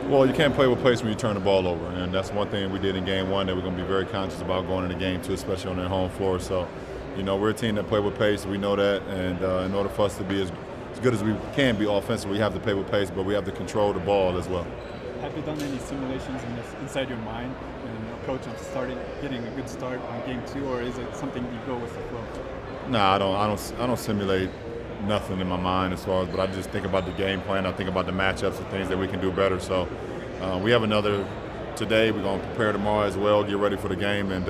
Well, you can't play with pace when you turn the ball over, and that's one thing we did in game one that we're going to be very conscious about going into game two, especially on their home floor. So, you know, we're a team that play with pace. We know that, and in order for us to be as good as we can be offensively, we have to play with pace, but we have to control the ball as well. Have you done any simulations inside your mind and approach of getting a good start on game two, or is it something you go with the flow? Nah, I don't simulate nothing in my mind as far as, but I just think about the game plan. I think about the matchups and things that we can do better. So we have another today. We're going to prepare tomorrow as well, get ready for the game, and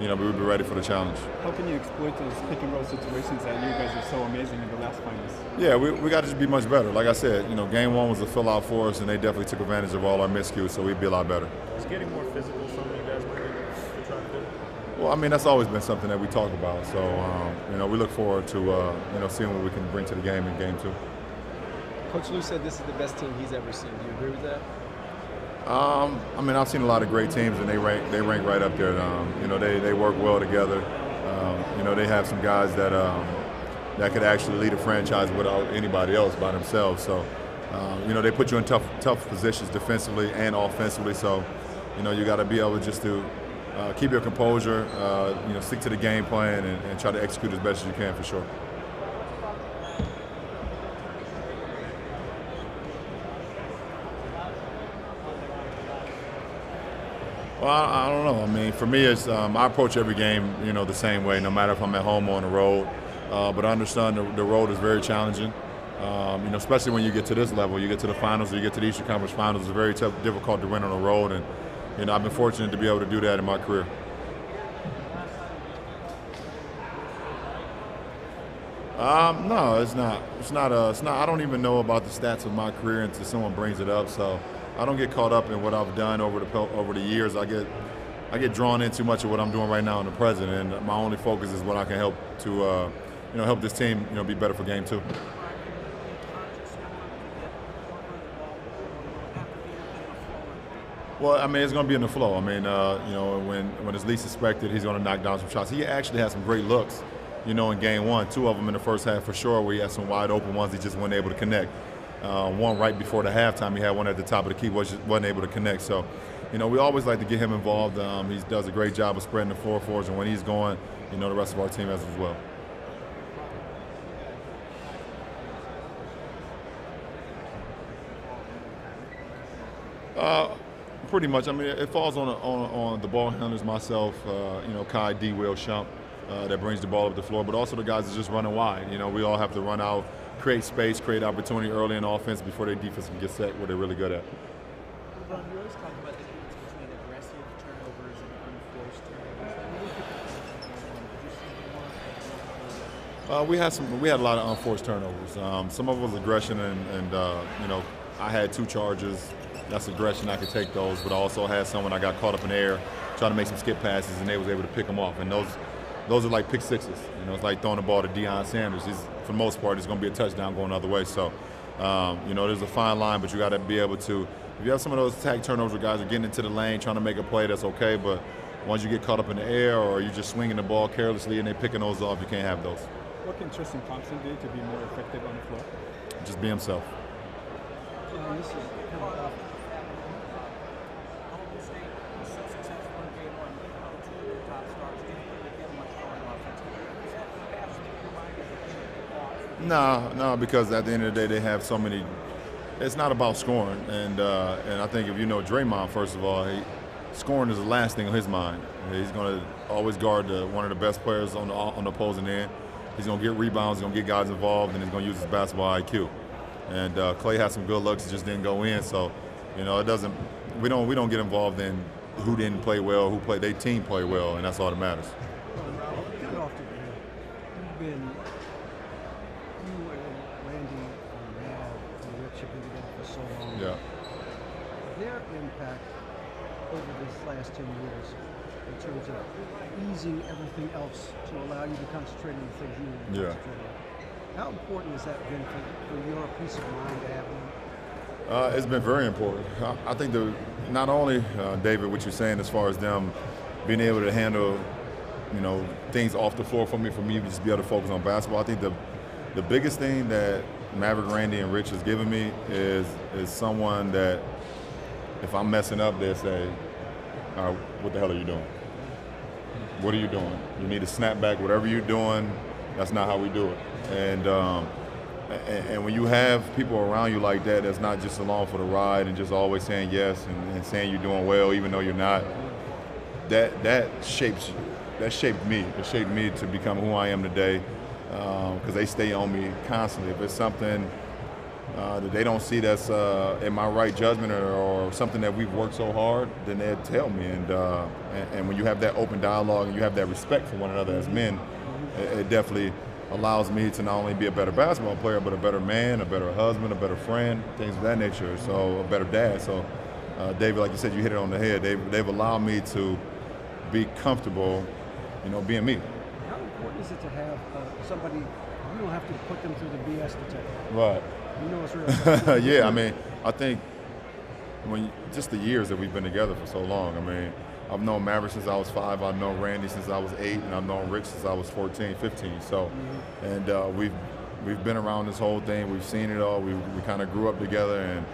you know, we'll be ready for the challenge. How can you exploit those pick and roll situations that you guys are so amazing in the last finals? Yeah, we got to just be much better. Like I said, you know, game one was a fill out for us, and they definitely took advantage of all our miscues, so we'd be a lot better. Is getting more physical something you guys might be trying to do? Well, I mean, that's always been something that we talk about. So, you know, we look forward to, you know, seeing what we can bring to the game in game two. Coach Lue said this is the best team he's ever seen. Do you agree with that? I mean, I've seen a lot of great teams, and they rank right up there. You know, they work well together. You know, they have some guys that that could actually lead a franchise without anybody else by themselves. So, you know, they put you in tough positions defensively and offensively. So, you know, you got to be able just to keep your composure, you know, stick to the game plan, and try to execute as best as you can for sure. Well, I don't know. I mean, for me, it's I approach every game, you know, the same way, no matter if I'm at home or on the road. But I understand the road is very challenging. You know, especially when you get to this level, you get to the finals, or you get to the Eastern Conference Finals. It's very tough, difficult to win on the road, and you know, I've been fortunate to be able to do that in my career. No, it's not. It's not. I don't even know about the stats of my career until someone brings it up. So I don't get caught up in what I've done over the years. I get drawn in too much of what I'm doing right now in the present, and my only focus is what I can help to, you know, help this team, you know, be better for game two. Well, I mean, it's going to be in the flow. I mean, you know, when it's least expected, he's going to knock down some shots. He actually had some great looks, you know, in game one. Two of them in the first half for sure, where he had some wide open ones he just wasn't able to connect. One right before the halftime, he had one at the top of the key, wasn't able to connect. So, you know, we always like to get him involved. He does a great job of spreading the floor for us, and when he's going, you know, the rest of our team has as well. Pretty much. I mean, it falls on the ball handlers, myself, you know, Kai, D, Will, Shump, that brings the ball up the floor, but also the guys that just running wide. You know, we all have to run out, create space, create opportunity early in offense before their defense can get set where they're really good at. LeBron, you always talk about the difference between aggressive turnovers and unforced turnovers. We had a lot of unforced turnovers. Some of it was aggression, and you know, I had 2 charges. That's aggression. I could take those, but I also had some when I got caught up in the air trying to make some skip passes, and they was able to pick them off. And those are like pick sixes. You know, it's like throwing the ball to Deion Sanders. For the most part, it's going to be a touchdown going the other way. So, you know, there's a fine line, but you got to be able to. If you have some of those tag turnovers where guys are getting into the lane trying to make a play, that's okay. But once you get caught up in the air, or you're just swinging the ball carelessly and they're picking those off, you can't have those. What can Tristan Thompson do to be more effective on the floor? Just be himself. This is kind of No, because at the end of the day, they have so many. It's not about scoring, and I think if you know Draymond, first of all, scoring is the last thing on his mind. He's going to always guard one of the best players on the opposing end. He's going to get rebounds, he's going to get guys involved, and he's going to use his basketball IQ. And Clay had some good looks, it just didn't go in. So, you know, it doesn't. We don't get involved in who didn't play well, who played. Their team play well, and that's all that matters. Yeah. Their impact over this last 10 years in terms of easing everything else to allow you to concentrate on the things you want to concentrate on. How important has that been for your peace of mind to have them? It's been very important. I think not only, David, what you're saying as far as them being able to handle, you know, things off the floor for me to just be able to focus on basketball. I think the biggest thing that Maverick, Randy, and Rich has given me is someone that if I'm messing up, they'll say, all right, what the hell are you doing? What are you doing? You need to snap back. Whatever you're doing, that's not how we do it. And when you have people around you like that, that's not just along for the ride and just always saying yes and saying you're doing well even though you're not, that shapes you. That shaped me. It shaped me to become who I am today because they stay on me constantly. If it's something that they don't see that's in my right judgment or something that we've worked so hard, then they'll tell me. And when you have that open dialogue and you have that respect for one another as men, it definitely allows me to not only be a better basketball player, but a better man, a better husband, a better friend, things of that nature, so a better dad. So David, like you said, you hit it on the head. They've allowed me to be comfortable, being me. How important is it to have somebody, you don't have to put them through the BS detector? Right. It's real. Yeah, I mean, I think just the years that we've been together for so long, I mean, I've known Maverick since I was 5, I've known Randy since I was 8, and I've known Rick since I was 14, 15. So, and we've been around this whole thing, we've seen it all, we kind of grew up together, and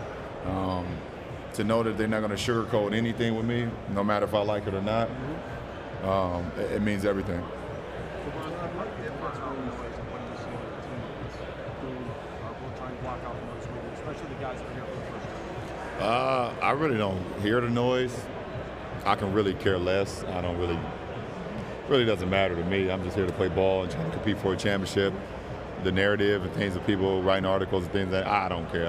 to know that they're not going to sugarcoat anything with me, no matter if I like it or not, it means everything. I really don't hear the noise. I can really care less. I don't really doesn't matter to me. I'm just here to play ball and try to compete for a championship. The narrative and things that people writing articles and things that I don't care.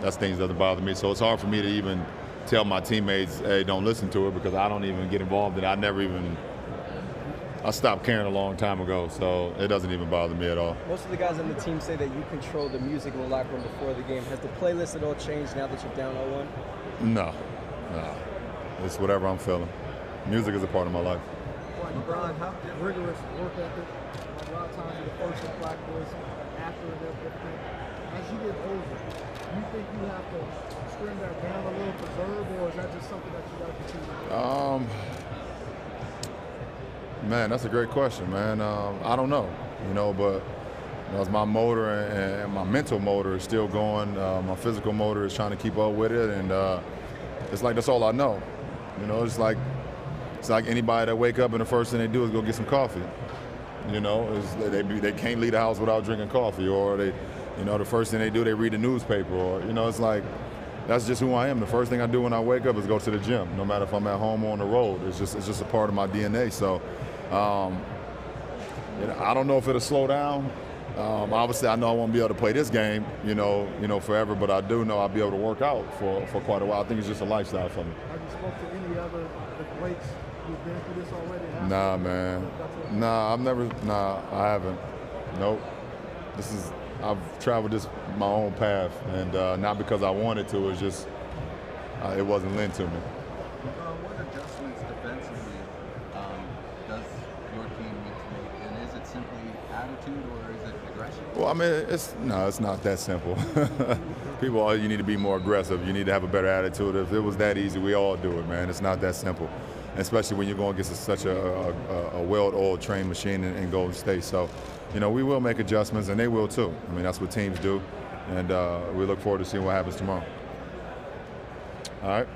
That's things that doesn't bother me. So it's hard for me to even tell my teammates, hey, don't listen to it, because I don't even get involved in it. I stopped caring a long time ago, so it doesn't even bother me at all. Most of the guys on the team say that you control the music in the locker room before the game. Has the playlist at all changed now that you're down 0-1? No. It's whatever I'm feeling. Music is a part of my life. LeBron, how rigorous work ethic? A lot of times in the first in practice, after and everything. As you get older, do you think you have to trim that down a little, preserve, or is that just something that you got to continue? Man, that's a great question, man. I don't know, but as my motor and my mental motor is still going, my physical motor is trying to keep up with it, and it's like that's all I know. It's like anybody that wake up and the first thing they do is go get some coffee. They can't leave the house without drinking coffee, or the first thing they do, they read the newspaper, or it's like that's just who I am. The first thing I do when I wake up is go to the gym, no matter if I'm at home or on the road. It's just a part of my DNA. So I don't know if it'll slow down. Obviously, I know I won't be able to play this game, forever, but I do know I'll be able to work out for quite a while. I think it's just a lifestyle for me. Have you spoke to any other greats who've been through this already? Nah, man. Nah, I haven't. Nope. I've traveled this my own path, and not because I wanted to. It's just it wasn't lent to me. What adjustments defensively does your team need to make, and is it simply attitude or is it aggression? Well, I mean, it's not that simple. You need to be more aggressive. You need to have a better attitude. If it was that easy, we all do it, man. It's not that simple, especially when you're going against such a well-oiled trained machine in Golden State. So, we will make adjustments, and they will too. I mean, that's what teams do, and we look forward to seeing what happens tomorrow. All right.